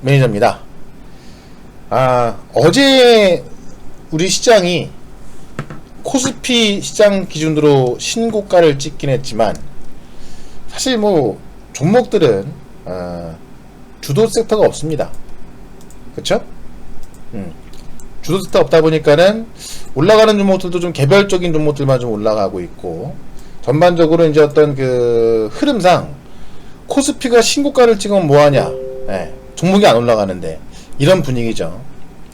매니저입니다. 어제 우리 시장이 코스피 시장 기준으로 신고가를 찍긴 했지만 사실 뭐 종목들은 주도 섹터가 없습니다. 그쵸? 주도 섹터 없다 보니까는 올라가는 종목들도 좀 개별적인 종목들만 좀 올라가고 있고, 전반적으로 이제 어떤 그 흐름상 코스피가 신고가를 찍으면 뭐하냐, 종목이 안 올라가는데, 이런 분위기죠.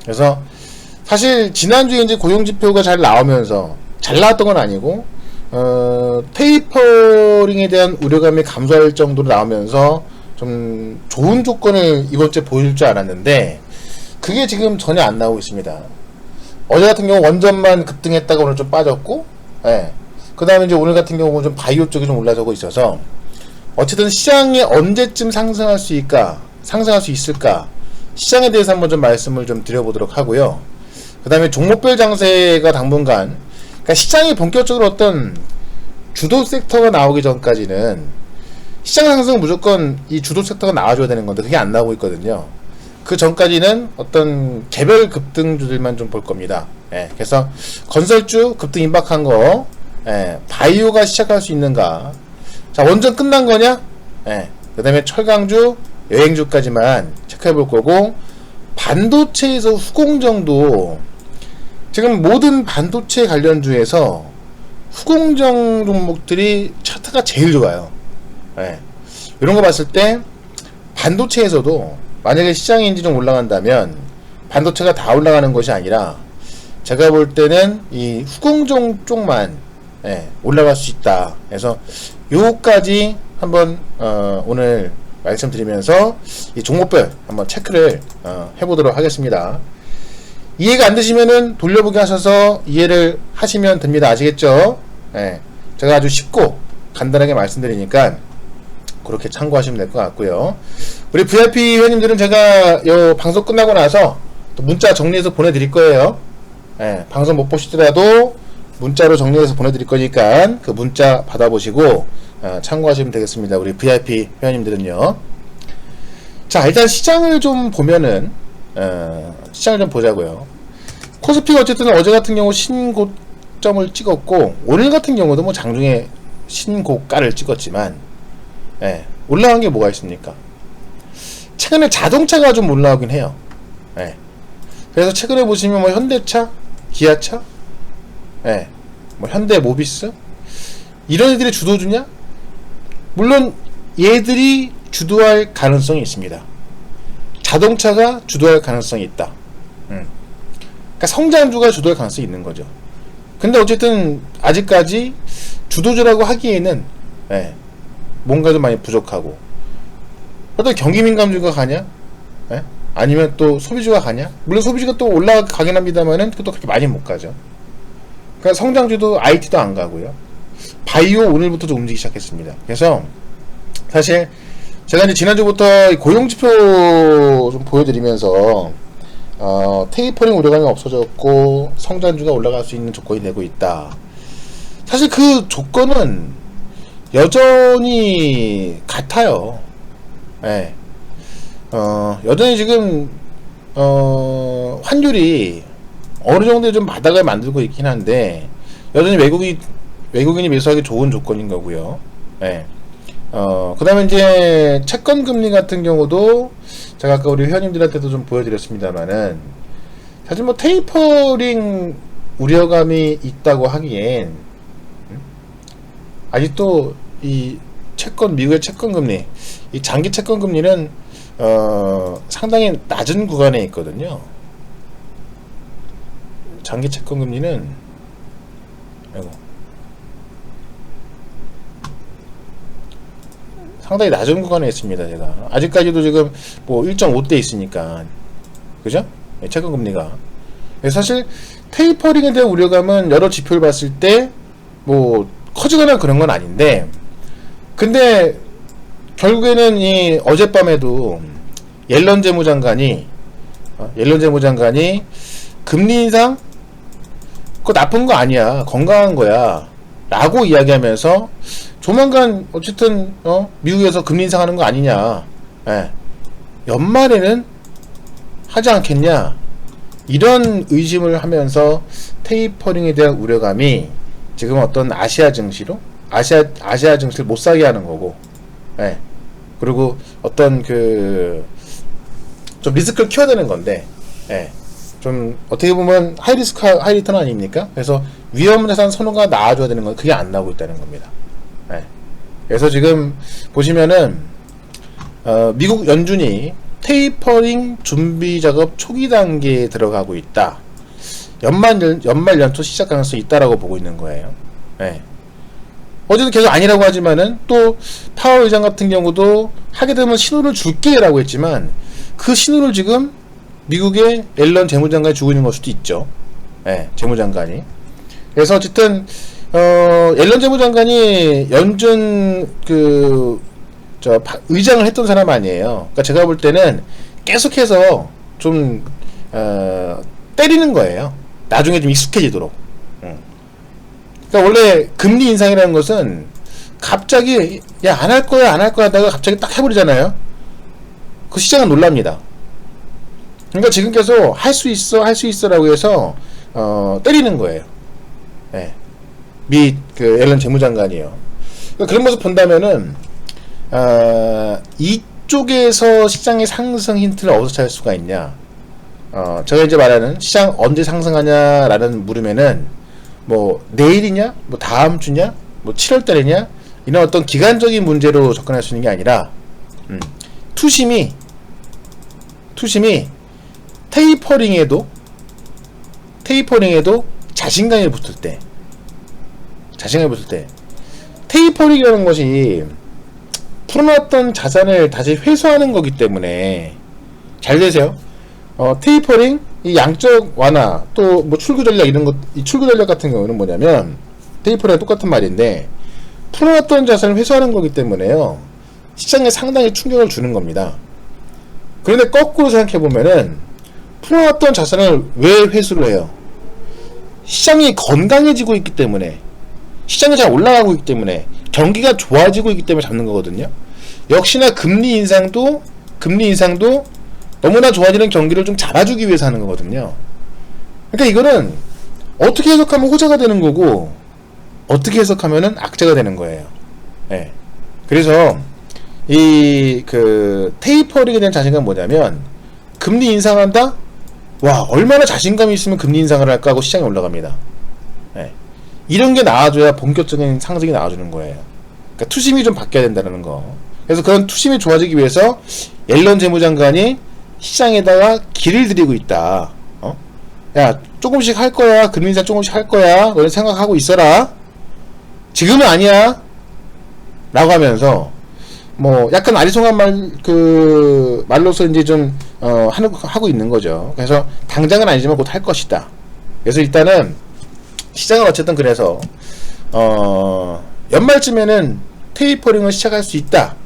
그래서 사실 지난주에 이제 고용지표가 잘 나오면서, 잘 나왔던 건 아니고 테이퍼링에 대한 우려감이 감소할 정도로 나오면서 좀 좋은 조건을 이번주에 보여줄 줄 알았는데 그게 지금 전혀 안 나오고 있습니다. 어제 같은 경우 원전만 급등했다가 오늘 좀 빠졌고, 그 다음에 이제 오늘 같은 경우는 좀 바이오 쪽이 좀 올라서고 있어서, 어쨌든 시장이 언제쯤 상승할 수 있을까, 시장에 대해서 한번 좀 말씀을 좀 드려보도록 하고요. 그 다음에 종목별 장세가 당분간, 그러니까 시장이 본격적으로 어떤 주도 섹터가 나오기 전까지는 시장 상승은 무조건 이 주도 섹터가 나와줘야 되는 건데 그게 안 나오고 있거든요. 그 전까지는 어떤 개별 급등주들만 좀 볼 겁니다. 그래서 건설주 급등 임박한 거, 바이오가 시작할 수 있는가, 자 원전 끝난 거냐, 그 다음에 철강주, 여행주까지만 체크해 볼 거고, 반도체에서 후공정도 지금 모든 반도체 관련주에서 후공정 종목들이 차트가 제일 좋아요. 이런 거 봤을 때 반도체에서도 만약에 시장이 이제 좀 올라간다면 반도체가 다 올라가는 것이 아니라 제가 볼 때는 이 후공정 쪽만 올라갈 수 있다. 그래서 요까지 한번 오늘 말씀드리면서 이 종목별 한번 체크를 해보도록 하겠습니다. 이해가 안 되시면은 돌려보기 하셔서 이해를 하시면 됩니다. 아시겠죠? 제가 아주 쉽고 간단하게 말씀드리니까 그렇게 참고하시면 될 것 같고요. 우리 VIP 회원님들은 제가 요 방송 끝나고 나서 또 문자 정리해서 보내드릴 거예요. 방송 못 보시더라도 문자로 정리해서 보내드릴 거니까 그 문자 받아보시고 참고하시면 되겠습니다. 우리 VIP 회원님들은요. 자, 일단 시장을 좀 보면은 시장을 좀 보자고요. 코스피가 어쨌든 어제 같은 경우 신고점을 찍었고, 오늘 같은 경우도 뭐 장중에 신고가를 찍었지만, 올라간 게 뭐가 있습니까? 최근에 자동차가 좀 올라가긴 해요. 그래서 최근에 보시면 뭐 현대차, 기아차, 뭐 현대모비스, 이런 애들이 주도주냐? 물론 얘들이 주도할 가능성이 있습니다. 자동차가 주도할 가능성이 있다. 그러니까 성장주가 주도할 가능성이 있는 거죠. 근데 어쨌든 아직까지 주도주라고 하기에는 뭔가 좀 많이 부족하고, 어떤 경기민감주가 가냐? 아니면 또 소비주가 가냐? 물론 소비주가 또 올라가긴 합니다만은 그것도 그렇게 많이 못 가죠. 그러니까 성장주도 IT도 안 가고요. 바이오 오늘부터 좀 움직이기 시작했습니다. 그래서 사실 제가 이제 지난주부터 고용지표 좀 보여드리면서 테이퍼링 우려감이 없어졌고 성장주가 올라갈 수 있는 조건이 되고 있다. 사실 그 조건은 여전히 같아요. 여전히 지금 환율이 어느 정도 좀 바닥을 만들고 있긴 한데 여전히 외국인이 매수하기 좋은 조건인 거고요. 그 다음에 이제 채권 금리 같은 경우도 제가 아까 우리 회원님들한테도 좀 보여드렸습니다만은 사실 뭐 테이퍼링 우려감이 있다고 하기엔 아직도 이 미국의 채권 금리, 이 장기 채권 금리는 상당히 낮은 구간에 있거든요. 장기 채권 금리는 상당히 낮은 구간에 있습니다. 제가 아직까지도 지금 뭐 1.5대 있으니까, 그죠? 채권 금리가. 사실 테이퍼링에 대한 우려감은 여러 지표를 봤을 때 뭐 커지거나 그런 건 아닌데, 근데 결국에는 이 어젯밤에도 옐런 재무장관이 금리 인상 그거 나쁜 거 아니야, 건강한 거야 라고 이야기하면서 조만간 어쨌든 미국에서 금리 인상하는 거 아니냐, 연말에는 하지 않겠냐, 이런 의심을 하면서 테이퍼링에 대한 우려감이 지금 어떤 아시아 증시로 아시아 증시를 못 사게 하는 거고, 예. 그리고 어떤 좀 리스크를 키워야 되는 건데, 예. 좀 어떻게 보면 하이리스크 하이리턴 아닙니까? 그래서 위험 자산 선호가 나와줘야 되는 건 그게 안 나오고 있다는 겁니다. 예. 그래서 지금 보시면은 미국 연준이 테이퍼링 준비 작업 초기 단계에 들어가고 있다. 연말 연초 시작 가능성이 있다라고 보고 있는 거예요. 예. 어제도 계속 아니라고 하지만은 또 파월 의장 같은 경우도 하게 되면 신호를 줄게라고 했지만 그 신호를 지금 미국의 옐런 재무장관이 주고 있는 걸 수도 있죠. 예, 재무장관이. 그래서 어쨌든 옐런 재무장관이 연준 의장을 했던 사람 아니에요. 그러니까 제가 볼 때는 계속해서 좀 때리는 거예요. 나중에 좀 익숙해지도록. 그러니까 원래 금리 인상이라는 것은 갑자기 야, 안 할 거야 하다가 갑자기 딱 해버리잖아요. 그 시장은 놀랍니다. 그러니까 지금 계속 할 수 있어라고 해서 때리는 거예요. 네. 앨런 재무장관이요. 그러니까 그런 모습 본다면은 이쪽에서 시장의 상승 힌트를 어디서 찾을 수가 있냐? 제가 이제 말하는 시장 언제 상승하냐라는 물으면은 뭐 내일이냐, 뭐 다음 주냐, 뭐 7월 달이냐, 이런 어떤 기간적인 문제로 접근할 수 있는 게 아니라 투심이 테이퍼링에도 자신감이 붙을 때 테이퍼링이라는 것이 풀어놨던 자산을 다시 회수하는 거기 때문에 잘 되세요. 테이퍼링, 이 양적 완화, 또 뭐 출구 전략 이런 것, 이 출구 전략 같은 경우는 뭐냐면 테이퍼링과 똑같은 말인데 풀어놨던 자산을 회수하는 거기 때문에요. 시장에 상당히 충격을 주는 겁니다. 그런데 거꾸로 생각해 보면은 풀어놨던 자산을 왜 회수를 해요? 시장이 건강해지고 있기 때문에, 시장이 잘 올라가고 있기 때문에, 경기가 좋아지고 있기 때문에 잡는 거거든요. 역시나 금리 인상도 너무나 좋아지는 경기를 좀 잡아주기 위해서 하는 거거든요. 그러니까 이거는 어떻게 해석하면 호재가 되는 거고 어떻게 해석하면은 악재가 되는 거예요. 예. 그래서 테이퍼링에 대한 자신감은 뭐냐면, 금리 인상한다? 와, 얼마나 자신감이 있으면 금리 인상을 할까 하고 시장이 올라갑니다. 예. 이런 게 나와줘야 본격적인 상승이 나와주는 거예요. 그러니까 투심이 좀 바뀌어야 된다는 거. 그래서 그런 투심이 좋아지기 위해서 옐런 재무장관이 시장에다가 길을 들이고 있다. 야, 조금씩 할 거야. 금리 인상 조금씩 할 거야. 너네 생각하고 있어라. 지금은 아니야. 라고 하면서 뭐 약간 아리송한 말로서 이제 좀 하고 있는 거죠. 그래서 당장은 아니지만 곧 할 것이다. 그래서 일단은 시장은 어쨌든 그래서 연말쯤에는 테이퍼링을 시작할 수 있다.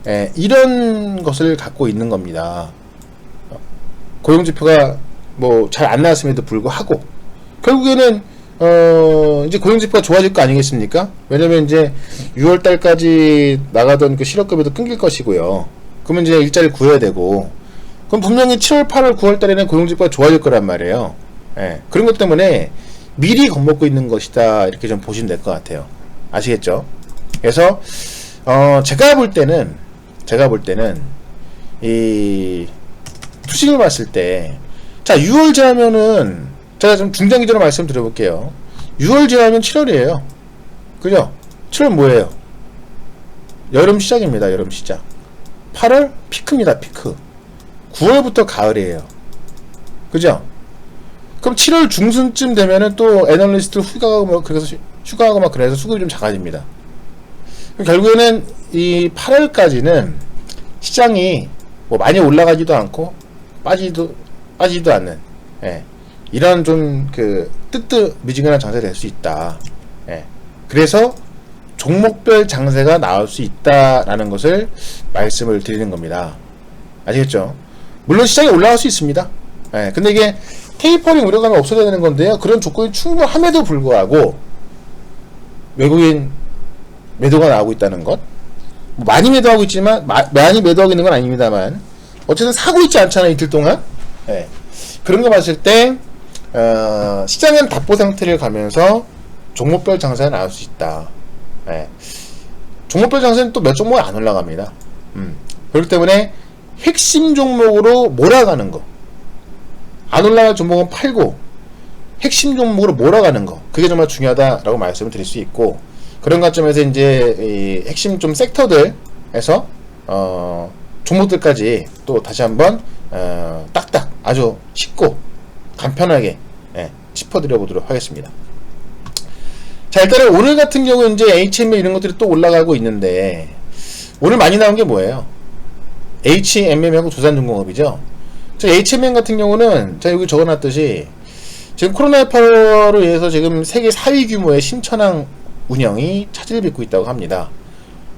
예, 이런 것을 갖고 있는 겁니다. 고용지표가 뭐 잘 안 나왔음에도 불구하고 결국에는 이제 고용지표가 좋아질 거 아니겠습니까? 왜냐면 이제 6월달까지 나가던 그 실업급여도 끊길 것이고요. 그러면 이제 일자리를 구해야 되고, 그럼 분명히 7월, 8월, 9월달에는 고용지표가 좋아질 거란 말이에요. 예, 그런 것 때문에 미리 겁먹고 있는 것이다, 이렇게 좀 보시면 될 것 같아요. 아시겠죠? 그래서 제가 볼 때는 이 투심을 봤을 때, 자, 6월 제하면은 제가 좀 중장기적으로 말씀드려볼게요. 6월 제하면 7월이에요. 그죠? 7월 뭐예요? 여름 시작입니다. 여름 시작. 8월 피크입니다. 피크. 9월부터 가을이에요. 그죠? 그럼 7월 중순쯤 되면은 또 애널리스트 휴가하고 막 그래서 수급이 좀 작아집니다. 결국에는 이 8월까지는 시장이 뭐 많이 올라가지도 않고 빠지지도 않는, 예, 이런 좀 뜨뜻미지근한 장세가 될 수 있다. 예, 그래서 종목별 장세가 나올 수 있다라는 것을 말씀을 드리는 겁니다. 아시겠죠? 물론 시장이 올라갈 수 있습니다. 예, 근데 이게 테이퍼링 우려감이 없어져야 되는 건데요. 그런 조건이 충분함에도 불구하고 외국인 매도가 나오고 있다는 것, 많이 매도하고 있지만 많이 매도하고 있는 건 아닙니다만 어쨌든 사고 있지 않잖아요. 이틀 동안. 예. 그런 거 봤을 때 시장은 답보 상태를 가면서 종목별 장세가 나올 수 있다. 예. 종목별 장세는 또 몇 종목이 안 올라갑니다. 그렇기 때문에 핵심 종목으로 몰아가는 거, 안 올라갈 종목은 팔고 핵심 종목으로 몰아가는 거, 그게 정말 중요하다라고 말씀을 드릴 수 있고, 그런 관점에서 이제 이 핵심 좀 섹터들에서 종목들까지 또 다시 한번 딱딱 아주 쉽고 간편하게 짚어드려 보도록 하겠습니다. 자, 일단은 오늘 같은 경우 이제 HMM 이런 것들이 또 올라가고 있는데, 오늘 많이 나온 게 뭐예요? HMM하고 두산중공업이죠. 자, HMM 같은 경우는 제가 여기 적어놨듯이 지금 코로나18로 인해서 지금 세계 4위 규모의 심천항 운영이 차질을 빚고 있다고 합니다.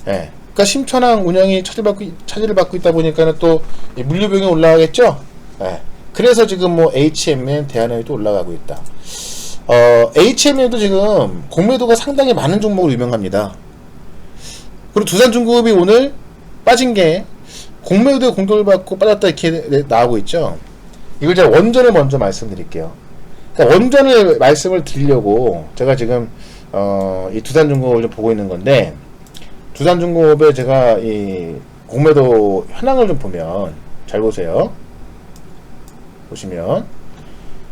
예. 그러니까 심천항 운영이 차질을 받고 있다 보니까는 또 물류비용이 올라가겠죠. 예. 그래서 지금 뭐 HMM 대한항공이 또 올라가고 있다. HMM도 지금 공매도가 상당히 많은 종목으로 유명합니다. 그리고 두산중공업이 오늘 빠진 게 공매도에 공격을 받고 빠졌다 이렇게 나오고 있죠. 이걸 제가 원전을 먼저 말씀드릴게요. 그러니까 원전을 말씀을 드리려고 제가 지금 이 두산중공업을 좀 보고 있는 건데, 두산중공업에 제가 이 공매도 현황을 좀 보면, 잘 보세요. 보시면,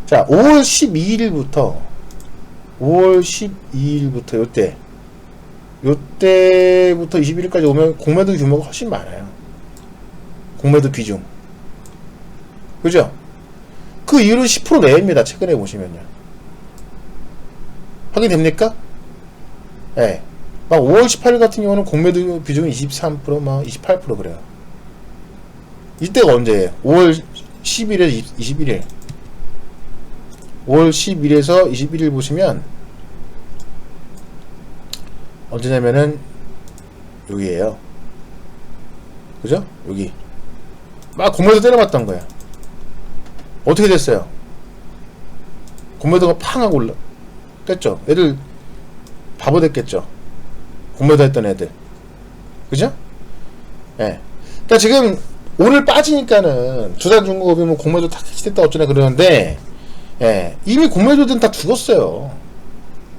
자, 5월 12일부터 요때부터 21일까지 오면 공매도 규모가 훨씬 많아요. 공매도 비중. 그죠? 그 이유는 10% 내외입니다. 최근에 보시면요. 확인됩니까? 예. 네. 막 5월 18일 같은 경우는 공매도 비중이 23%, 막 28% 그래요. 이때가 언제예요? 5월 10일에서 21일. 5월 10일에서 21일 보시면 언제냐면은 여기에요. 그죠? 여기. 막 공매도 때려봤던 거야. 어떻게 됐어요? 공매도가 팡 하고 깼죠? 애들 바보 됐겠죠? 공매도 했던 애들. 그죠? 예. 네. 그러니까 지금 오늘 빠지니까는 두산중공업이 뭐 공매도 다 캐치됐다 어쩌나 그러는데, 예. 이미 공매도들은 다 죽었어요.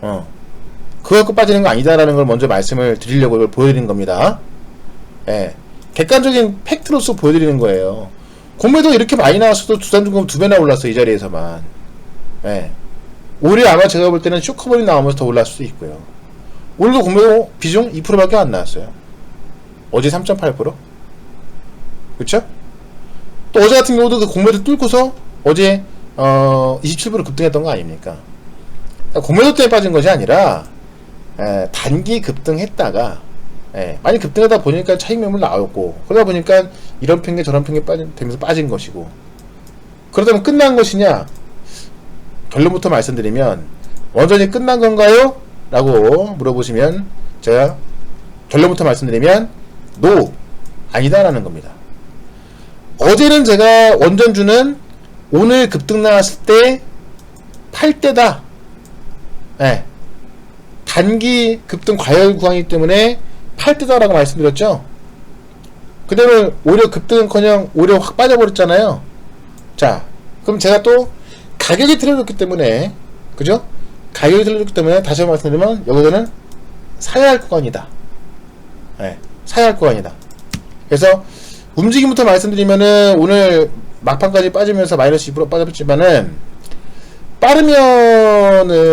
그거 갖고 빠지는 거 아니다라는 걸 먼저 말씀을 드리려고 이걸 보여드리는 겁니다. 예. 객관적인 팩트로서 보여드리는 거예요. 공매도 이렇게 많이 나왔어도 두산중공업 2배나 올랐어, 이 자리에서만. 예. 오히려 아마 제가 볼 때는 쇼커버리 나오면서 더 올랐을 수도 있고요. 오늘도 공매도 비중 2%밖에 안 나왔어요. 어제 3.8%? 그쵸? 또 어제 같은 경우도 그 공매도 뚫고서 어제 27% 급등했던 거 아닙니까? 그러니까 공매도 때문에 빠진 것이 아니라 단기 급등했다가 많이 급등하다 보니까 차익 매물 나왔고, 그러다 보니까 이런 핑계 저런 핑계 되면서 빠진 것이고, 그러다면 끝난 것이냐? 결론부터 말씀드리면 원전이 끝난 건가요? 라고 물어보시면 제가 결론부터 말씀드리면 NO! 아니다라는 겁니다. 어제는 제가 원전주는 오늘 급등 나왔을 때 팔 때다. 예. 단기 급등 과열 구간이기 때문에 팔 때다라고 말씀드렸죠. 그 다음에 오히려 급등은커녕 오히려 확 빠져버렸잖아요. 자, 그럼 제가 또 가격이 틀어졌기 때문에, 그죠? 가격이 틀어졌기 때문에 다시 한번 말씀드리면 여기서는 사야 할 구간이다. 네, 사야 할 구간이다. 그래서 움직임부터 말씀드리면은 오늘 막판까지 빠지면서 마이너스 2% 빠졌지만은 빠르면은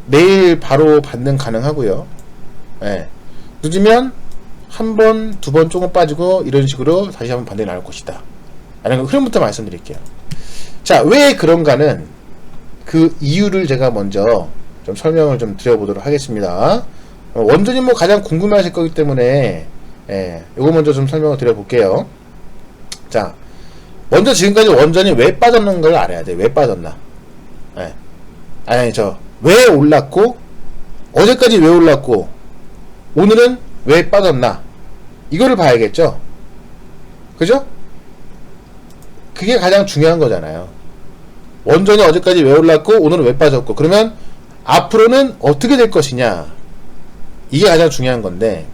내일 바로 반등 가능하고요. 네, 늦으면 한 번, 두 번 조금 빠지고 이런 식으로 다시 한번 반등이 나올 것이다. 라는 흐름부터 말씀드릴게요. 자, 왜 그런가는 그 이유를 제가 먼저 좀 설명을 좀 드려보도록 하겠습니다. 원전이 뭐 가장 궁금해 하실 거기 때문에, 요거 먼저 좀 설명을 드려볼게요. 자, 먼저 지금까지 원전이 왜 빠졌는 걸 알아야 돼. 왜 빠졌나. 왜 올랐고, 어제까지 왜 올랐고, 오늘은 왜 빠졌나. 이거를 봐야겠죠. 그죠? 그게 가장 중요한 거잖아요. 원전이 어제까지 왜 올랐고 오늘은 왜 빠졌고, 그러면 앞으로는 어떻게 될 것이냐, 이게 가장 중요한 건데,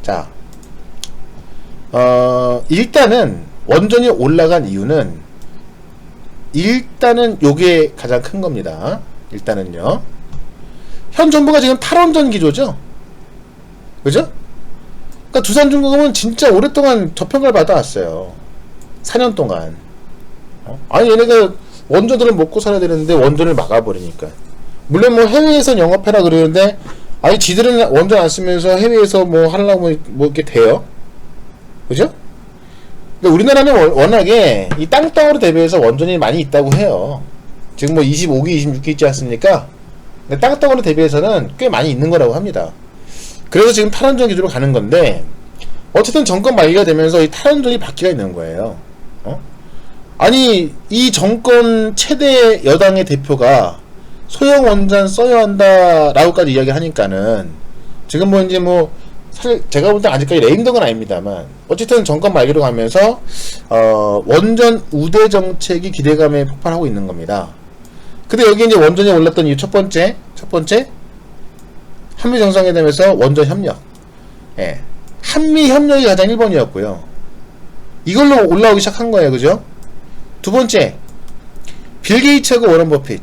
자, 일단은 원전이 올라간 이유는 일단은 요게 가장 큰 겁니다. 일단은요. 현 정부가 지금 탈원전 기조죠. 그죠? 그러니까 두산중공업은 진짜 오랫동안 저평가를 받아왔어요. 4년 동안. 아니 얘네가 원전들을 먹고 살아야 되는데 원전을 막아버리니까. 물론 뭐 해외에서 영업해라 그러는데 아니 지들은 원전 안 쓰면서 해외에서 뭐 하려고 뭐 이렇게 돼요? 그죠? 근데 우리나라는 워낙에 이 땅덩어리 대비해서 원전이 많이 있다고 해요. 지금 뭐 25기, 26기 있지 않습니까? 근데 땅덩어리 대비해서는 꽤 많이 있는 거라고 합니다. 그래서 지금 탈원전 기조로 가는 건데 어쨌든 정권 만기가 되면서 이 탈원전이 바퀴가 있는 거예요. 아니 이 정권 최대 여당의 대표가 소형 원전 써야 한다 라고까지 이야기를 하니까는 지금 뭐 이제 뭐 사실 제가 볼 때 아직까지 레임덕은 아닙니다만 어쨌든 정권 말기로 가면서 원전 우대 정책이 기대감에 폭발하고 있는 겁니다. 근데 여기 이제 원전이 올랐던 이유 첫 번째 한미 정상회담에서 원전 협력. 예. 한미 협력이 가장 1번이었고요. 이걸로 올라오기 시작한 거예요. 그죠? 두 번째, 빌 게이츠하고 워런 버핏.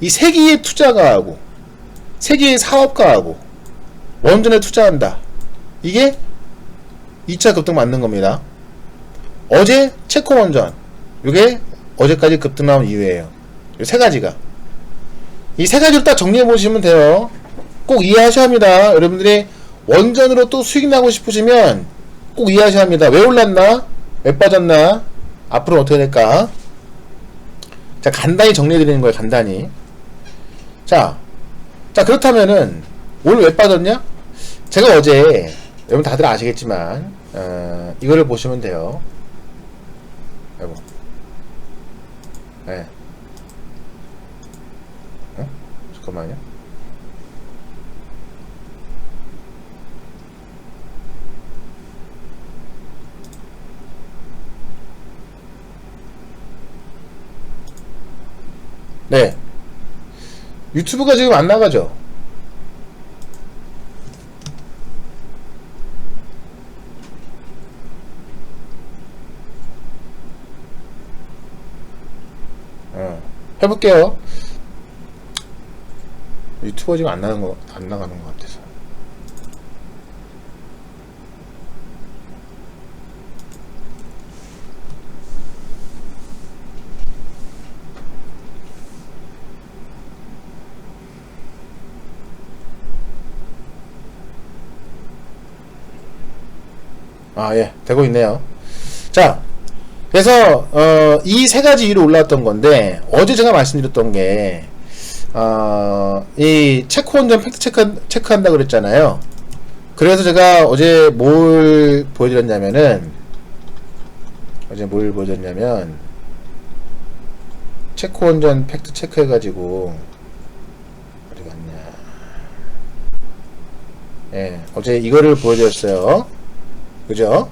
이 세계의 투자가하고, 세계의 사업가하고, 원전에 투자한다. 이게 2차 급등 맞는 겁니다. 어제 체코 원전. 이게 어제까지 급등 나온 이유예요. 이 세 가지가. 이 세 가지를 딱 정리해 보시면 돼요. 꼭 이해하셔야 합니다. 여러분들이 원전으로 또 수익 나고 싶으시면 꼭 이해하셔야 합니다. 왜 올랐나? 왜 빠졌나? 앞으로 어떻게 될까? 자, 간단히 정리해 드리는 거예요. 간단히. 자, 그렇다면은 오늘 왜 빠졌냐? 제가 어제 여러분 다들 아시겠지만 이거를 보시면 돼요. 여러분. 네. 잠깐만요. 네. 유튜브가 지금 안 나가죠? 해볼게요. 유튜버 지금 안 나가는 것 같아서. 예, 되고 있네요. 자, 그래서 이 세 가지 이유로 올라왔던 건데 어제 제가 말씀드렸던 게 이 체코 원전 팩트 체크한다 그랬잖아요. 그래서 제가 어제 뭘 보여드렸냐면은 체코 원전 팩트 체크해가지고 어디 갔냐? 예, 어제 이거를 보여드렸어요. 그죠?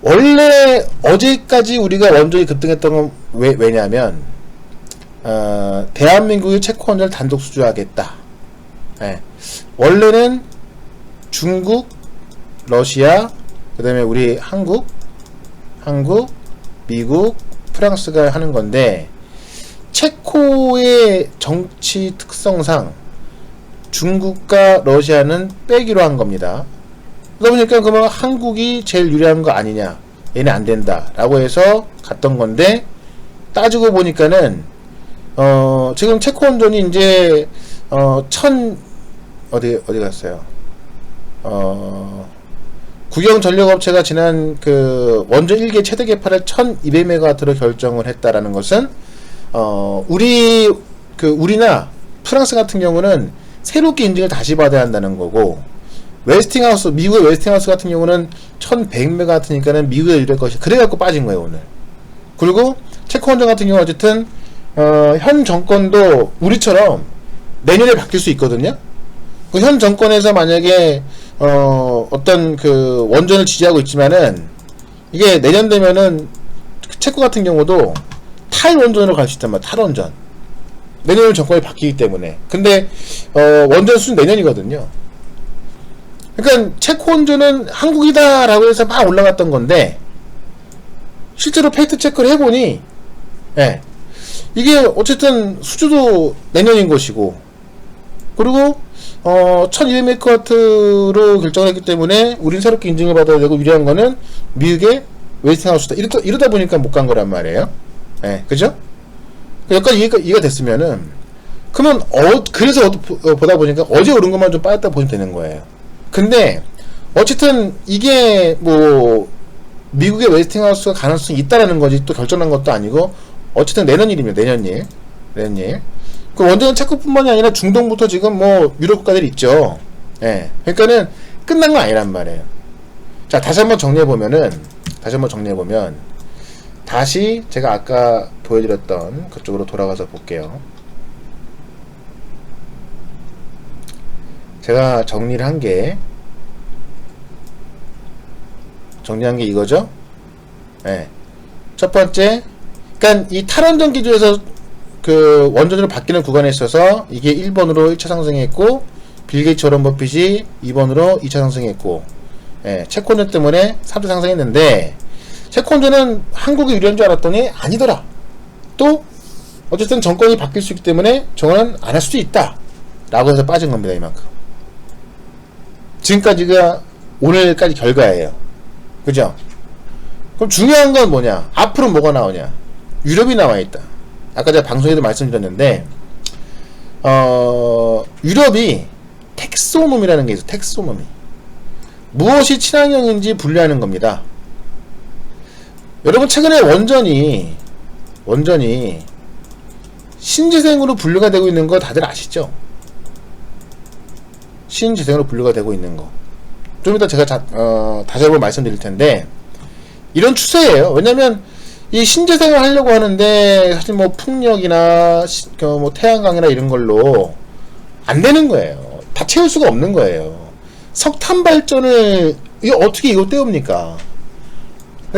원래 어제까지 우리가 원전이 급등했던 건 왜냐면 대한민국이 체코 원전을 단독 수주하겠다. 예. 원래는 중국, 러시아, 그 다음에 우리 한국, 미국, 프랑스가 하는 건데 체코의 정치 특성상 중국과 러시아는 빼기로 한 겁니다. 그러다 보니까 그러면 한국이 제일 유리한 거 아니냐, 얘는 안 된다 라고 해서 갔던 건데 따지고 보니까는 지금 체코 원전이 이제 어디 갔어요? 국영 전력업체가 지난 그 원전 1개 최대 개파를 1200메가와트로 결정을 했다라는 것은 우리나 프랑스 같은 경우는 새롭게 인증을 다시 받아야 한다는 거고, 미국의 웨스팅하우스 같은 경우는 1100메가와트니까는 미국에 이럴 것이, 그래갖고 빠진 거예요 오늘. 그리고 체코 원전 같은 경우 어쨌든 현 정권도 우리처럼 내년에 바뀔 수 있거든요. 그 현 정권에서 만약에 어떤 그 원전을 지지하고 있지만은 이게 내년 되면은 체코 같은 경우도 탈원전으로 갈 수 있단 말이야. 탈원전. 내년에 정권이 바뀌기 때문에. 근데 원전 수준 내년이거든요. 그러니까 체코 원전은 한국이다 라고 해서 막 올라갔던 건데 실제로 팩트 체크를 해보니 예. 이게 어쨌든 수주도 내년인 것이고, 그리고 1200메가와트로 결정을 했기 때문에 우린 새롭게 인증을 받아야 되고, 유리한 거는 미국의 웨스팅하우스다. 이러다 보니까 못 간 거란 말이에요. 예, 그죠? 여기까지 이해가 됐으면은, 그러면 그래서 보다 보니까 어제 오른 것만 좀 빠졌다 보시면 되는 거예요. 근데 어쨌든 이게 뭐 미국의 웨스팅하우스가 가능성이 있다라는 거지 또 결정난 것도 아니고, 어쨌든 내년 일입니다. 내년 일. 그 원전 체코뿐만이 아니라 중동부터 지금 뭐 유럽 국가들이 있죠. 예. 그러니까는 끝난 건 아니란 말이에요. 자, 다시 한번 정리해보면 다시 제가 아까 보여드렸던 그쪽으로 돌아가서 볼게요. 제가 정리한 게 이거죠. 예. 첫 번째, 그러니까 이 탈원전 기조에서 그 원전으로 바뀌는 구간에 있어서 이게 1번으로 1차 상승했고, 빌 게이츠 워런 버핏이 2번으로 2차 상승했고, 예, 체코원전 때문에 3차 상승했는데, 체코원전은 한국이 유리한 줄 알았더니 아니더라. 또 어쨌든 정권이 바뀔 수 있기 때문에 정원은 안 할 수도 있다 라고 해서 빠진 겁니다. 이만큼. 지금까지가 오늘까지 결과예요. 그죠? 그럼 중요한 건 뭐냐? 앞으로 뭐가 나오냐? 유럽이 나와있다. 아까 제가 방송에도 말씀드렸는데, 유럽이 텍소놈이라는 게 있어요. 텍소놈이. 무엇이 친환경인지 분류하는 겁니다. 여러분, 최근에 원전이 신재생으로 분류가 되고 있는 거 다들 아시죠? 신재생으로 분류가 되고 있는 거. 좀 이따 제가 다시 한번 말씀드릴 텐데, 이런 추세예요. 왜냐면 이 신재생을 하려고 하는데 사실 뭐 풍력이나 뭐 태양광이나 이런 걸로 안 되는 거예요. 다 채울 수가 없는 거예요. 석탄 발전을 어떻게 이거 때웁니까?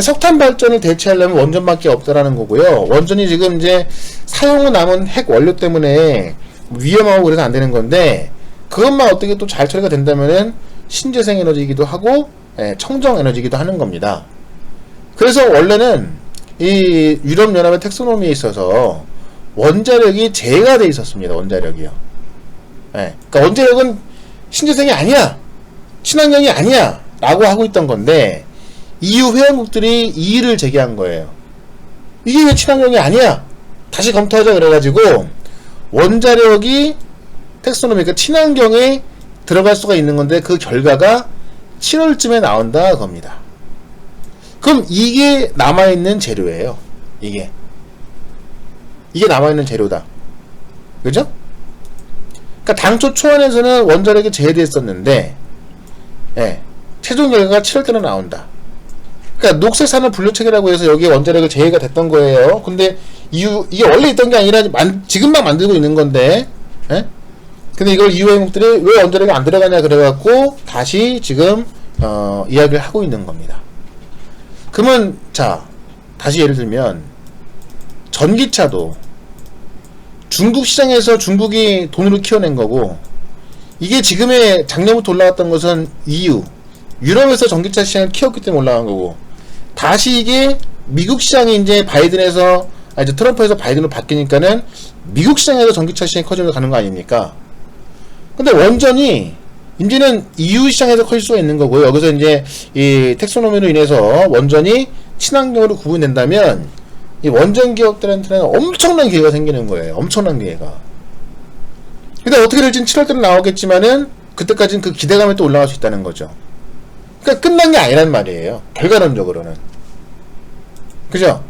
석탄 발전을 대체하려면 원전밖에 없다라는 거고요. 원전이 지금 이제 사용 후 남은 핵 원료 때문에 위험하고 그래서 안 되는 건데, 그것만 어떻게 또 잘 처리가 된다면은 신재생 에너지이기도 하고, 예, 청정 에너지이기도 하는 겁니다. 그래서 원래는 이 유럽연합의 텍소노미에 있어서 원자력이 제외가 돼 있었습니다. 원자력이요. 예, 그러니까 원자력은 신재생이 아니야, 친환경이 아니야 라고 하고 있던 건데, EU 회원국들이 이의를 제기한 거예요. 이게 왜 친환경이 아니야? 다시 검토하자 그래가지고 원자력이 텍소노미, 그러니까 친환경에 들어갈 수가 있는 건데, 그 결과가 7월쯤에 나온다 겁니다. 그럼 이게 남아있는 재료예요. 이게 남아있는 재료다. 그죠? 그러니까 당초 초안에서는 원자력이 제외됐었는데, 예, 최종 결과가 7월달에 나온다. 그러니까 녹색산업 분류체계라고 해서 여기에 원자력이 제외가 됐던 거예요. 근데 이게 원래 있던 게 아니라 지금 막 만들고 있는 건데, 예? 근데 이걸 EU 회원국들이 왜 원자력이 안 들어가냐 그래갖고 다시 지금 이야기를 하고 있는 겁니다. 그러면 자, 다시 예를 들면 전기차도 중국 시장에서 중국이 돈으로 키워낸 거고, 이게 지금의 작년부터 올라갔던 것은 EU 유럽에서 전기차 시장을 키웠기 때문에 올라간 거고, 다시 이게 미국 시장이 이제 이제 트럼프에서 바이든으로 바뀌니까는 미국 시장에서 전기차 시장이 커지면서 가는 거 아닙니까? 근데 원전이 이제는 EU 시장에서 커질 수가 있는 거고요. 여기서 이제 이 텍소노미로 인해서 원전이 친환경으로 구분된다면 이 원전 기업들한테는 엄청난 기회가 생기는 거예요. 엄청난 기회가. 근데 어떻게 될지는 7월달에 나오겠지만은 그때까지는 그 기대감에 또 올라갈 수 있다는 거죠. 그러니까 끝난 게 아니란 말이에요. 결과론적으로는. 그죠?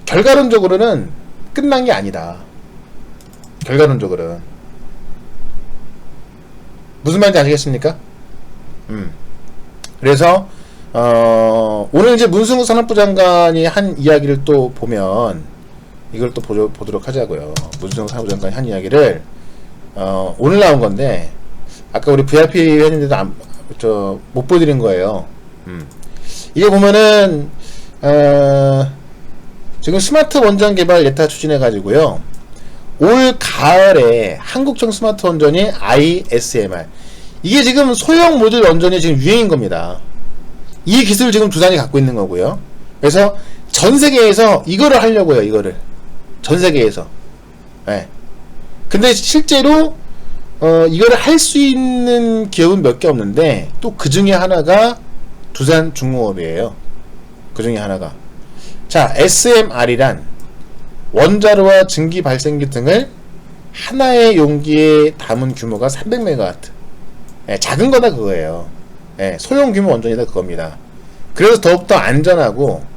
결과론적으로는 끝난 게 아니다. 결과론적으로는. 무슨 말인지 아시겠습니까? 그래서 오늘 이제 문승우 산업부 장관이 한 이야기를 또 보면 이걸 또 보도록 하자고요. 문승우 산업부 장관이 한 이야기를 오늘 나온 건데, 아까 우리 VIP 회원님들도 못 보여드린 거예요. 이게 보면은 지금 스마트 원전 개발 예타 추진해 가지고요, 올 가을에 한국형 스마트 원전이 ISMR, 이게 지금 소형 모듈 원전이 지금 유행인 겁니다. 이 기술을 지금 두산이 갖고 있는 거고요. 그래서 전 세계에서 이거를 하려고 해요. 이거를 전 세계에서. 예. 근데 실제로 이거를 할 수 있는 기업은 몇 개 없는데 또 그 중에 하나가 두산중공업이에요. 그 중에 하나가. 자, SMR이란 원자로와 증기 발생기 등을 하나의 용기에 담은 규모가 300메가와트. 예, 작은 거다 그거예요. 예, 소형 규모 원전이다 그겁니다. 그래서 더욱더 안전하고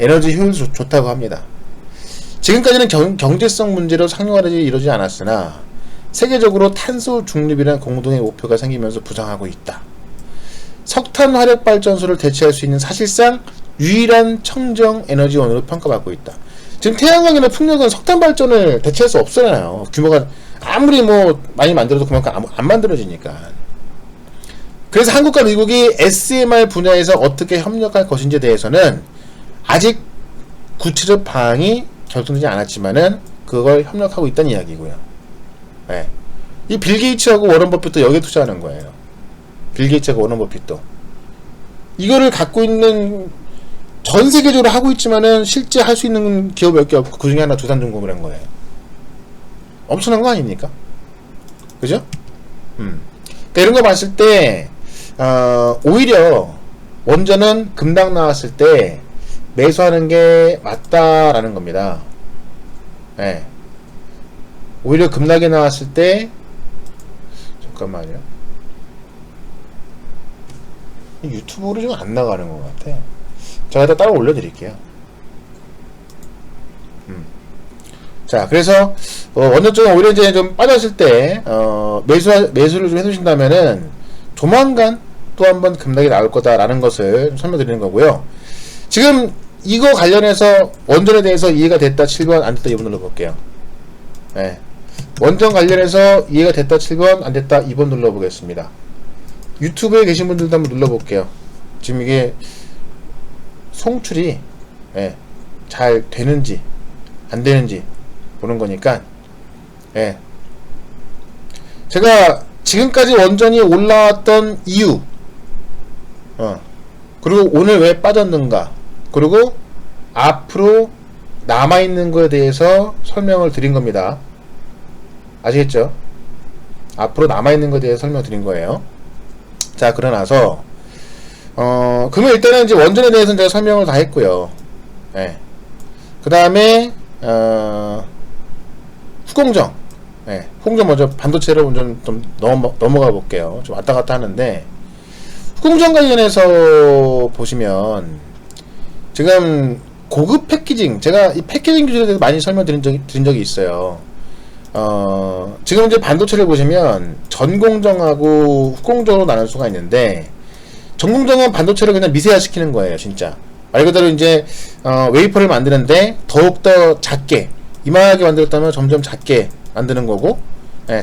에너지 효율도 좋다고 합니다. 지금까지는 경제성 문제로 상용화가 이루어지지 않았으나 세계적으로 탄소 중립이라는 공동의 목표가 생기면서 부상하고 있다. 석탄 화력 발전소를 대체할 수 있는 사실상 유일한 청정 에너지원으로 평가받고 있다. 지금 태양광이나 풍력은 석탄 발전을 대체할 수 없잖아요. 규모가 아무리 뭐 많이 만들어도 그만큼 안 만들어지니까. 그래서 한국과 미국이 SMR 분야에서 어떻게 협력할 것인지에 대해서는 아직 구체적 방향이 결정되지 않았지만은 그걸 협력하고 있다는 이야기고요. 네. 이 빌 게이츠하고 워런 버핏도 여기에 투자하는 거예요. 빌 게이츠하고 워런 버핏도 이거를 갖고 있는 전 세계적으로 하고 있지만은 실제 할 수 있는 기업 몇 개 없고 그 중에 하나 두산중공업이란 거예요. 엄청난 거 아닙니까? 그죠? 그러니까 이런 거 봤을 때 오히려 원전은 급락 나왔을 때 매수하는 게 맞다라는 겁니다. 네. 오히려 급락이 나왔을 때 잠깐만요. 유튜브로 좀 안 나가는 것 같아. 제가 다 따로 올려드릴게요. 자, 그래서 원전 쪽은 오히려 이제 좀 빠졌을 때 매수를 좀 해두신다면은 조만간 또 한번 급락이 나올 거다라는 것을 설명드리는 거고요. 지금 이거 관련해서 원전에 대해서 이해가 됐다 7번, 안 됐다 2번 눌러볼게요. 네. 원전 관련해서 이해가 됐다 7번, 안 됐다 2번 눌러보겠습니다. 유튜브에 계신 분들도 한번 눌러볼게요. 지금 이게 송출이 잘 되는지 안 되는지 보는 거니까. 제가 지금까지 원전이 올라왔던 이유, 그리고 오늘 왜 빠졌는가, 그리고 앞으로 남아있는 거에 대해서 설명을 드린 겁니다. 아시겠죠? 앞으로 남아있는 거에 대해서 설명을 드린 거예요. 자, 그러나서 그러면 일단은 이제 원전에 대해서는 제가 설명을 다 했고요. 그 다음에 후공정. 후공정 먼저 반도체로 좀 넘어가 볼게요. 좀 왔다 갔다 하는데, 후공정 관련해서 보시면 지금 고급 패키징, 제가 이 패키징 기술에 대해서 많이 설명드린 적이 있어요. 지금 이제 반도체를 보시면 전공정하고 후공정으로 나눌 수가 있는데, 전공정은 반도체를 그냥 미세화 시키는 거예요, 진짜. 말 그대로 이제 웨이퍼를 만드는데 더욱더 작게, 이만하게 만들었다면 점점 작게 만드는 거고,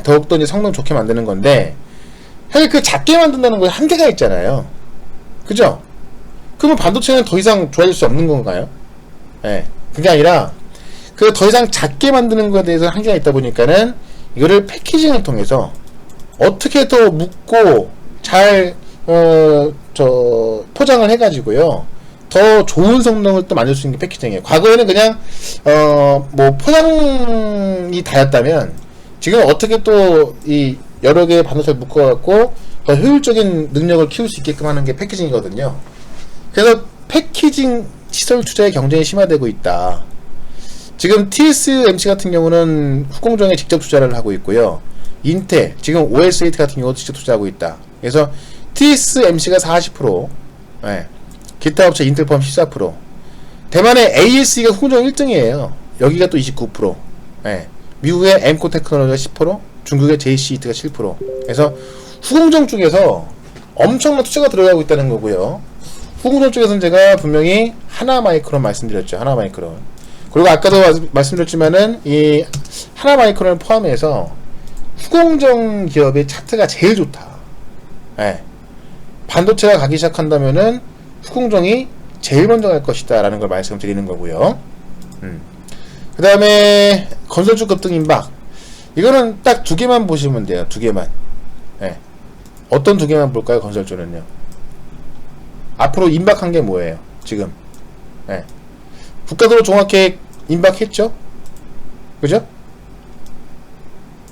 더욱더 이제 성능 좋게 만드는 건데, 사실 그 작게 만든다는 거에 한계가 있잖아요. 그죠? 그러면 반도체는 더 이상 좋아질 수 없는 건가요? 그게 아니라 그 더 이상 작게 만드는 거에 대해서 한계가 있다 보니까는 이거를 패키징을 통해서 어떻게 더 묶고 잘 포장을 해가지고요, 더 좋은 성능을 또 만들 수 있는 게 패키징이에요. 과거에는 그냥 뭐 포장이 다였다면 지금 어떻게 또 이 여러 개의 반도체를 묶어갖고 더 효율적인 능력을 키울 수 있게끔 하는 게 패키징이거든요. 그래서 패키징 시설 투자의 경쟁이 심화되고 있다. 지금 TSMC 같은 경우는 후공정에 직접 투자를 하고 있고요. 인텔, 지금 OS8 같은 경우도 직접 투자하고 있다. 그래서 TSMC가 40%, 기타 업체 인텔 포함 14%, 대만의 ASE가 후공정 1등이에요. 여기가 또 29%, 미국의 엠코 테크놀로지가 10%, 중국의 JCET가 7%. 그래서 후공정 쪽에서 엄청난 투자가 들어가고 있다는 거고요. 후공정 쪽에서는 제가 분명히 하나마이크론 말씀드렸죠. 하나마이크론. 그리고 아까도 말씀드렸지만은 이 하나마이크론을 포함해서 후공정 기업의 차트가 제일 좋다. 반도체가 가기 시작한다면은 후공정이 제일 먼저 갈 것이다 라는 걸 말씀드리는 거고요. 그 다음에 건설주 급등 임박, 이거는 딱 두 개만 보시면 돼요. 두 개만. 어떤 두 개만 볼까요? 건설주는요. 앞으로 임박한 게 뭐예요? 지금 국가도로 종합계획 임박했죠? 그죠?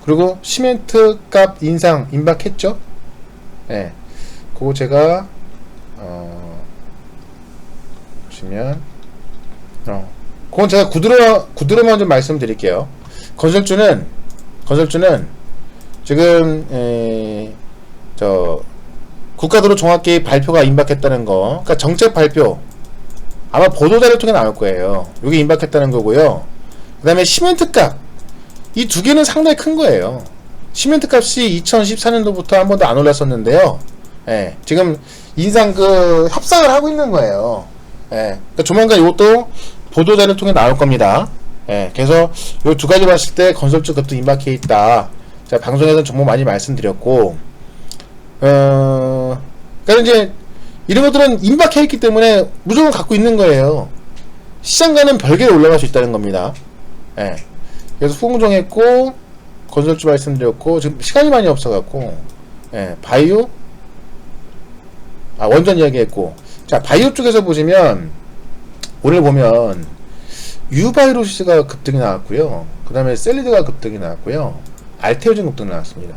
그리고 시멘트 값 인상 임박했죠? 예. 그거 제가 보시면 그건 제가 구두로만 좀 말씀드릴게요. 건설주는 지금 국가도로 종합계획 발표가 임박했다는 거, 그러니까 정책 발표 아마 보도자료 통해 나올 거예요. 이게 임박했다는 거고요. 그 다음에 시멘트 값, 이 두 개는 상당히 큰 거예요. 시멘트 값이 2014년도부터 한 번도 안 올랐었는데요. 예, 지금 인상 협상을 하고 있는 거예요. 예, 그러니까 조만간 이것도 보도자료 통해 나올 겁니다. 예, 그래서 이 두 가지 봤을 때 건설주 급등 임박해 있다. 제가 방송에서 정보 많이 말씀드렸고, 그러니까 이제 이런 것들은 임박해 있기 때문에 무조건 갖고 있는 거예요. 시장과는 별개로 올라갈 수 있다는 겁니다. 예, 그래서 후공정했고, 건설주 말씀드렸고, 지금 시간이 많이 없어갖고, 예, 바이오, 원전 이야기했고, 자, 바이오 쪽에서 보시면 오늘 보면 유바이로시스가 급등이 나왔고요. 그 다음에 셀리드가 급등이 나왔고요. 알테오젠 급등 나왔습니다.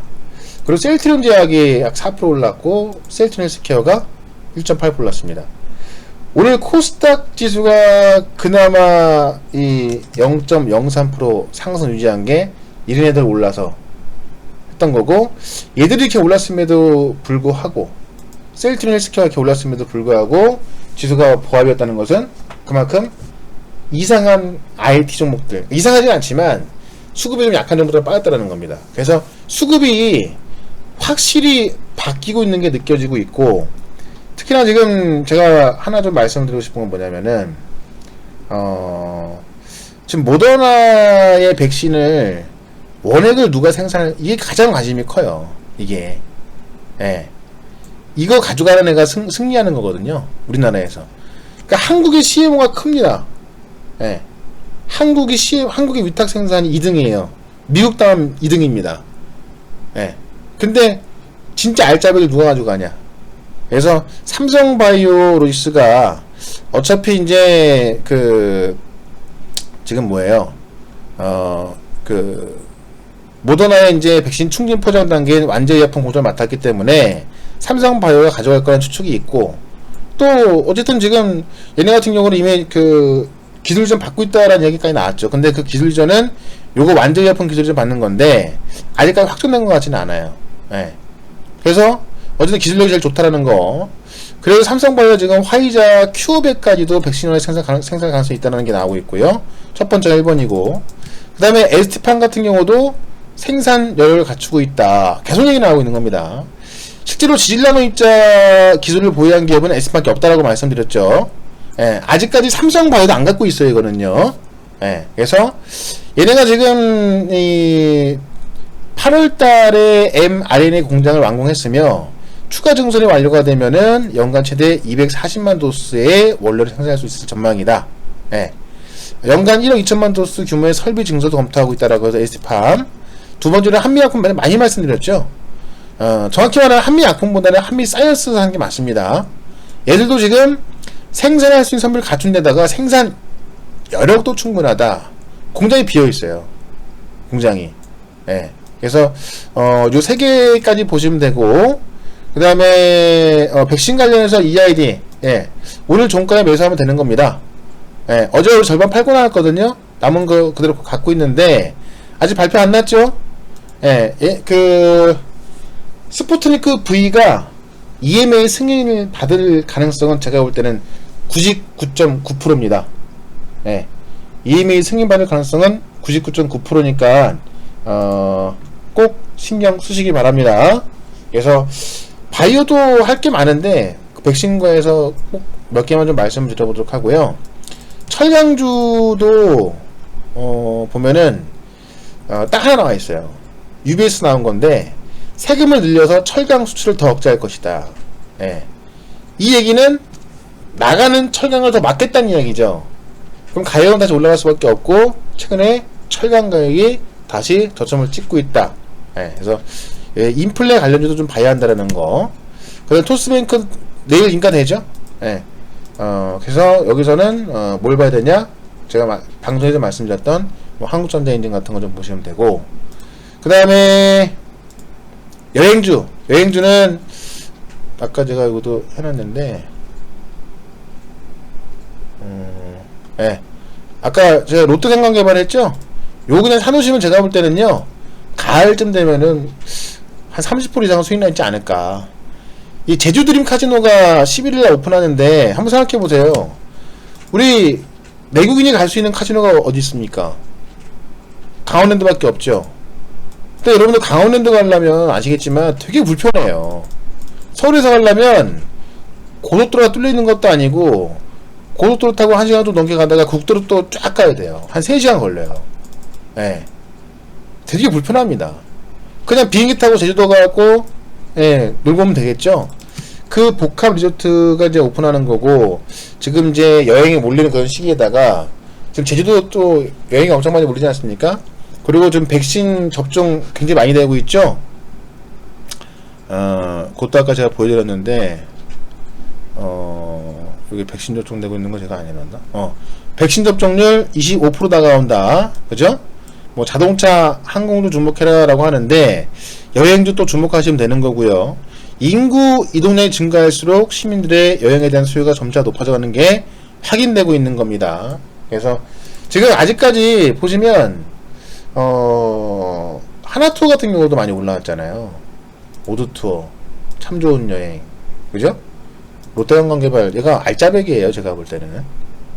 그리고 셀트리온 제약이 약 4% 올랐고 셀트리온 헬스케어가 1.8% 올랐습니다. 오늘 코스닥 지수가 그나마 이 0.03% 상승 유지한 게 이런 애들 올라서 했던 거고, 얘들이 이렇게 올랐음에도 불구하고 셀트리온 헬스케어가 이렇게 올랐음에도 불구하고 지수가 보합이었다는 것은 그만큼 이상한 IT 종목들, 이상하진 않지만 수급이 좀 약한 종목들은 빠졌다는 겁니다. 그래서 수급이 확실히 바뀌고 있는 게 느껴지고 있고, 특히나 지금 제가 하나 좀 말씀드리고 싶은 건 뭐냐면은 지금 모더나의 백신을 원액을 누가 이게 가장 관심이 커요. 이게 예, 이거 가져가는 애가 승리하는 거거든요, 우리나라에서. 그러니까 한국의 CMO가 큽니다. 예, 한국의 위탁 생산이 2등이에요. 미국 다음 2등입니다. 예, 근데 진짜 알짜배기 누가 가져가냐. 그래서 삼성바이오로직스가 어차피 이제 지금 뭐예요? 모더나의 이제 백신 충진 포장 단계에 완전 의약품 공정을 맡았기 때문에 삼성바이오가 가져갈 거라는 추측이 있고, 또 어쨌든 지금 얘네 같은 경우는 이미 기술이전 받고 있다라는 얘기까지 나왔죠. 근데 그 기술이전은 요거 완전 의약품 기술이전 받는 건데 아직까지 확정된 것 같지는 않아요. 예. 그래서 어쨌든 기술력이 제일 좋다라는 거. 그래서 삼성바이오 지금 화이자 큐어백까지도 백신원의 생산 가능성이 있다는 게 나오고 있고요. 첫 번째가 1번이고, 그 다음에 ST판 같은 경우도 생산 여력을 갖추고 있다. 계속 얘기 나오고 있는 겁니다. 실제로 지질나노 입자 기술을 보유한 기업은 ST밖에 없다라고 말씀드렸죠. 예, 아직까지 삼성바이오도 안 갖고 있어요, 이거는요. 예, 그래서 얘네가 지금 8월달에 mRNA 공장을 완공했으며 추가 증설이 완료가 되면은 연간 최대 240만 도스의 원료를 생산할 수 있을 전망이다. 예. 연간 1억 2천만 도스 규모의 설비 증설도 검토하고 있다라고 해서 ST팜. 두 번째는 한미약품 많이 말씀드렸죠. 정확히 말하면 한미약품보다는 한미사이언스에서 하는 게 맞습니다. 얘들도 지금 생산할 수 있는 선비를 갖춘 데다가 생산 여력도 충분하다. 공장이 비어있어요. 공장이. 예. 그래서 요 세 개까지 보시면 되고, 그 다음에 백신 관련해서 EID, 예, 오늘 종가에 매수하면 되는 겁니다. 예, 어제 우리 절반 팔고 나왔거든요. 남은 거 그대로 갖고 있는데 아직 발표 안 났죠. 예, 스푸트니크 V가 EMA 승인을 받을 가능성은 제가 볼 때는 99.9%입니다. 예, EMA 승인 받을 가능성은 99.9%니까 꼭 신경 쓰시기 바랍니다. 그래서 바이오도 할 게 많은데 백신과에서 꼭 몇 개만 좀 말씀을 드려보도록 하고요. 철강주도 보면은 딱 하나 나와 있어요. UBS 나온 건데 세금을 늘려서 철강 수출을 더 억제할 것이다. 예. 이 얘기는 나가는 철강을 더 막겠다는 이야기죠. 그럼 가격은 다시 올라갈 수밖에 없고 최근에 철강 가격이 다시 저점을 찍고 있다. 예. 그래서 인플레 관련주도 좀 봐야 한다는 거. 그다음 토스뱅크 내일 인가되죠. 예. 그래서 여기서는 뭘 봐야 되냐? 제가 방송에서 말씀드렸던 뭐 한국전자인증 같은 거 좀 보시면 되고, 그 다음에 여행주는 아까 제가 이것도 해놨는데, 네. 아까 제가 롯데관광개발했죠? 요 그냥 사놓으시면 제가 볼 때는요, 가을쯤 되면은 한 30% 이상은 수익 나 있지 않을까. 이 제주 드림 카지노가 11일날 오픈하는데 한번 생각해보세요. 우리 내국인이 갈 수 있는 카지노가 어디 있습니까? 강원랜드밖에 없죠. 근데 여러분들 강원랜드 가려면 아시겠지만 되게 불편해요. 서울에서 가려면 고속도로가 뚫려있는 것도 아니고 고속도로 타고 1시간 좀 넘게 가다가 국도로 또 쫙 가야 돼요. 한 3시간 걸려요. 예. 되게 불편합니다. 그냥 비행기 타고 제주도 가고, 예, 놀고 오면 되겠죠? 그 복합 리조트가 이제 오픈하는 거고, 지금 이제 여행이 몰리는 그런 시기에다가, 지금 제주도 또 여행이 엄청 많이 몰리지 않습니까? 그리고 좀 백신 접종 굉장히 많이 되고 있죠? 그것도 아까 제가 보여드렸는데, 여기 백신 접종되고 있는 거 제가 안 해놨나? 백신 접종률 25% 다가온다. 그죠? 뭐 자동차, 항공도 주목해라 라고 하는데, 여행도 또 주목하시면 되는 거고요. 인구 이동량이 증가할수록 시민들의 여행에 대한 수요가 점차 높아져가는 게 확인되고 있는 겁니다. 그래서 지금 아직까지 보시면 하나투어 같은 경우도 많이 올라왔잖아요. 오드투어 참 좋은 여행, 그죠? 롯데관광개발 얘가 알짜배기예요, 제가 볼 때는.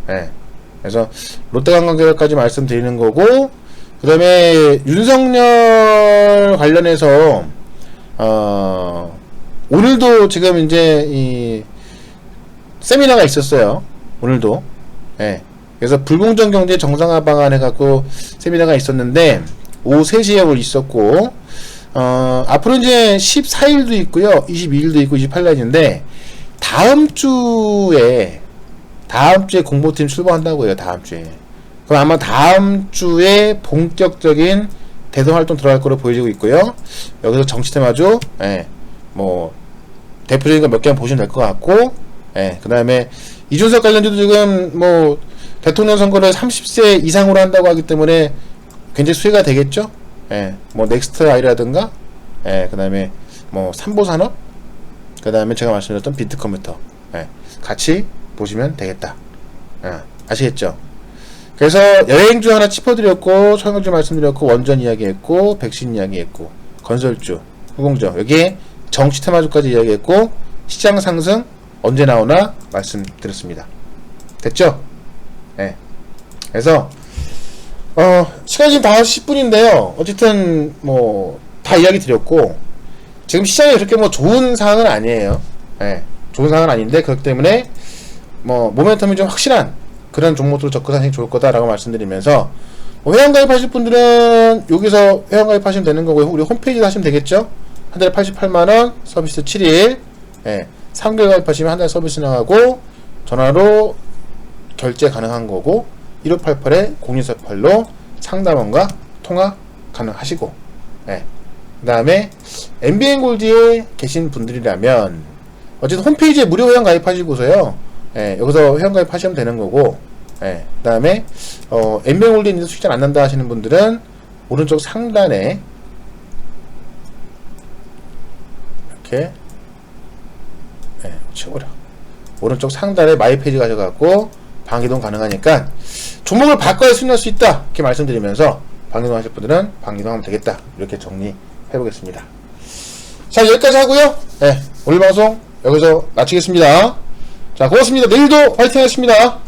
네. 그래서 롯데관광개발까지 말씀드리는 거고, 그 다음에 윤석열 관련해서 오늘도 지금 이제 이 세미나가 있었어요. 오늘도. 예. 그래서 불공정 경제 정상화 방안 해갖고 세미나가 있었는데 오후 3시에 오늘 있었고, 앞으로 이제 14일도 있고요, 22일도 있고 28일인데 다음 주에 공보팀 출범한다고 해요. 다음 주에. 그럼 아마 다음 주에 본격적인 대선 활동 들어갈 거로 보여지고 있고요. 여기서 정치 테마주, 예, 뭐 대표적인 거 몇 개만 보시면 될 것 같고, 예, 그 다음에 이준석 관련주도 지금 뭐 대통령 선거를 30세 이상으로 한다고 하기 때문에 굉장히 수혜가 되겠죠. 예, 뭐 넥스트 아이라든가, 예, 그 다음에 뭐 삼보산업, 그 다음에 제가 말씀드렸던 비트컴퓨터, 예, 같이 보시면 되겠다. 예, 아시겠죠? 그래서 여행주 하나 짚어드렸고, 청약주 말씀드렸고, 원전 이야기했고, 백신 이야기했고, 건설주, 후공정, 여기에 정치 테마주까지 이야기했고, 시장 상승 언제 나오나 말씀드렸습니다. 됐죠? 네. 그래서 시간이 지금 5시 10분인데요 어쨌든 뭐 다 이야기 드렸고, 지금 시장이 그렇게 뭐 좋은 상황은 아니에요. 네. 좋은 상황은 아닌데, 그렇기 때문에 뭐 모멘텀이 좀 확실한 그런 종목으로 접근하시는 게 좋을 거다라고 말씀드리면서, 뭐 회원가입하실 분들은 여기서 회원가입하시면 되는 거고요. 우리 홈페이지에서 하시면 되겠죠. 한 달에 88만원, 서비스 7일, 예, 3개월 가입하시면 한 달 서비스 나가고, 전화로 결제 가능한 거고, 1588-0248로 상담원과 통화 가능하시고, 예, 그 다음에 MBN 골드에 계신 분들이라면 어쨌든 홈페이지에 무료 회원 가입하시고서요, 예, 여기서 회원 가입하시면 되는 거고, 예, 그 다음에 MBN 골드에 수익자 안 난다 하시는 분들은 오른쪽 상단에 이렇게, 예, 치워라. 오른쪽 상단에 마이 페이지 가셔갖고 방이동 가능하니까 종목을 바꿔야 수익날 수 있다, 이렇게 말씀드리면서 방이동 하실 분들은 방이동 하면 되겠다, 이렇게 정리해 보겠습니다. 자, 여기까지 하고요. 네, 오늘 방송 여기서 마치겠습니다. 자, 고맙습니다. 내일도 화이팅 하겠습니다.